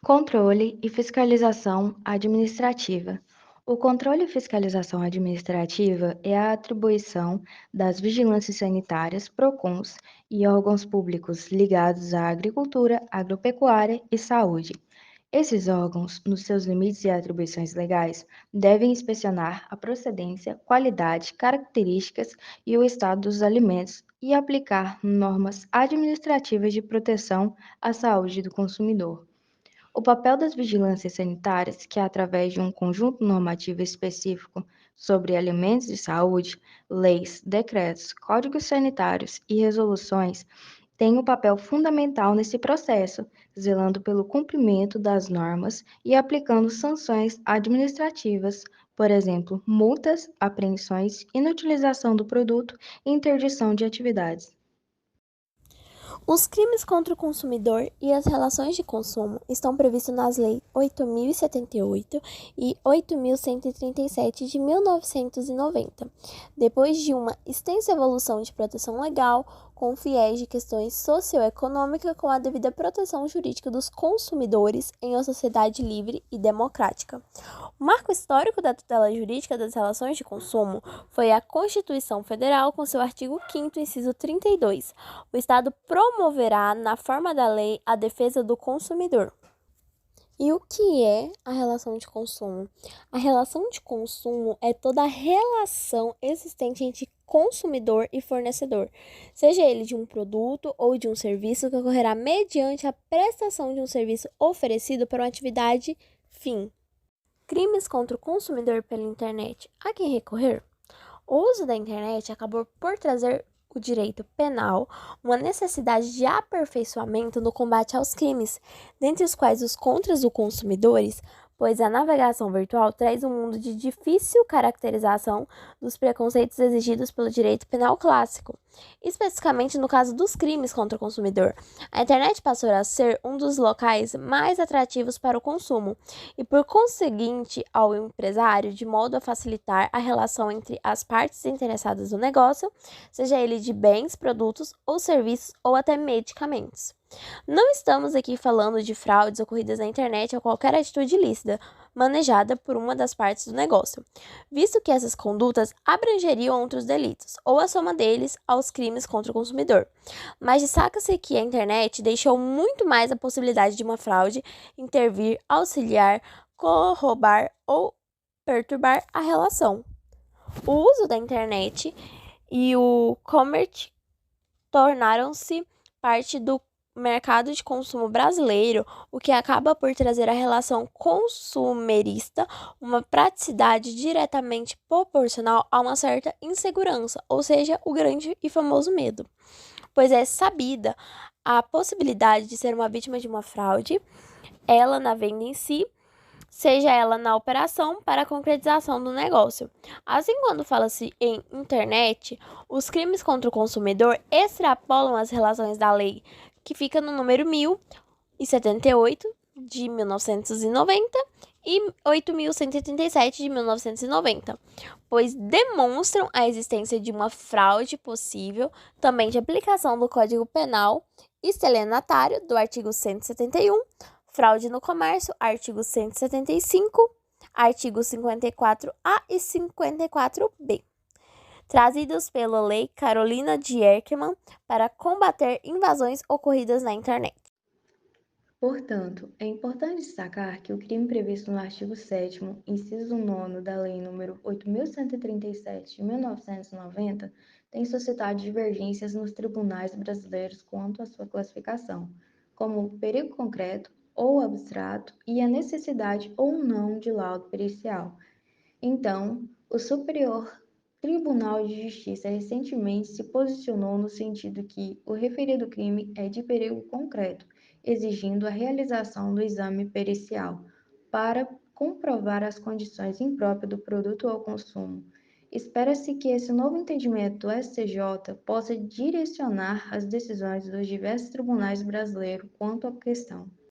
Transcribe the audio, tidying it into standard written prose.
Controle e fiscalização administrativa. O controle e fiscalização administrativa é a atribuição das vigilâncias sanitárias, PROCONs e órgãos públicos ligados à agricultura, agropecuária e saúde. Esses órgãos, nos seus limites e atribuições legais, devem inspecionar a procedência, qualidade, características e o estado dos alimentos e aplicar normas administrativas de proteção à saúde do consumidor. O papel das vigilâncias sanitárias, que é através de um conjunto normativo específico sobre alimentos e saúde, leis, decretos, códigos sanitários e resoluções, tem um papel fundamental nesse processo, zelando pelo cumprimento das normas e aplicando sanções administrativas, por exemplo, multas, apreensões, inutilização do produto e interdição de atividades. Os crimes contra o consumidor e as relações de consumo estão previstos nas leis 8.078 e 8.137 de 1990, depois de uma extensa evolução de proteção legal, com fiéis de questões socioeconômicas com a devida proteção jurídica dos consumidores em uma sociedade livre e democrática. O marco histórico da tutela jurídica das relações de consumo foi a Constituição Federal, com seu artigo 5º, inciso 32. O Estado promoverá, na forma da lei, a defesa do consumidor. E o que é a relação de consumo? A relação de consumo é toda a relação existente entre consumidor e fornecedor, seja ele de um produto ou de um serviço que ocorrerá mediante a prestação de um serviço oferecido para uma atividade fim. Crimes contra o consumidor pela internet. A quem recorrer? O uso da internet acabou por trazer o direito penal uma necessidade de aperfeiçoamento no combate aos crimes, dentre os quais os contras dos consumidores, pois a navegação virtual traz um mundo de difícil caracterização dos preconceitos exigidos pelo direito penal clássico. Especificamente no caso dos crimes contra o consumidor, a internet passou a ser um dos locais mais atrativos para o consumo e, por conseguinte, ao empresário, de modo a facilitar a relação entre as partes interessadas no negócio, seja ele de bens, produtos ou serviços ou até medicamentos. Não estamos aqui falando de fraudes ocorridas na internet ou qualquer atitude ilícita manejada por uma das partes do negócio, visto que essas condutas abrangeriam outros delitos, ou a soma deles aos crimes contra o consumidor. Mas destaca-se que a internet deixou muito mais a possibilidade de uma fraude intervir, auxiliar, corroborar ou perturbar a relação. O uso da internet e o commerce tornaram-se parte do mercado de consumo brasileiro, o que acaba por trazer à relação consumerista uma praticidade diretamente proporcional a uma certa insegurança, ou seja, o grande e famoso medo, pois é sabida a possibilidade de ser uma vítima de uma fraude, ela na venda em si, seja ela na operação para a concretização do negócio. Assim, quando fala-se em internet, os crimes contra o consumidor extrapolam as relações da lei, que fica no número 1078 de 1990 e 8.137 de 1990, pois demonstram a existência de uma fraude possível, também de aplicação do Código Penal estelionatário do artigo 171, fraude no comércio, artigo 175, artigo 54A e 54B, trazidos pela Lei Carolina Dierckmann para combater invasões ocorridas na internet. Portanto, é importante destacar que o crime previsto no artigo 7º, inciso 9 da Lei nº 8.137 de 1990, tem suscitado divergências nos tribunais brasileiros quanto à sua classificação, como o perigo concreto ou abstrato e a necessidade ou não de laudo pericial. Então, o Superior Tribunal de Justiça recentemente se posicionou no sentido que o referido crime é de perigo concreto, exigindo a realização do exame pericial para comprovar as condições impróprias do produto ao consumo. Espera-se que esse novo entendimento do STJ possa direcionar as decisões dos diversos tribunais brasileiros quanto à questão.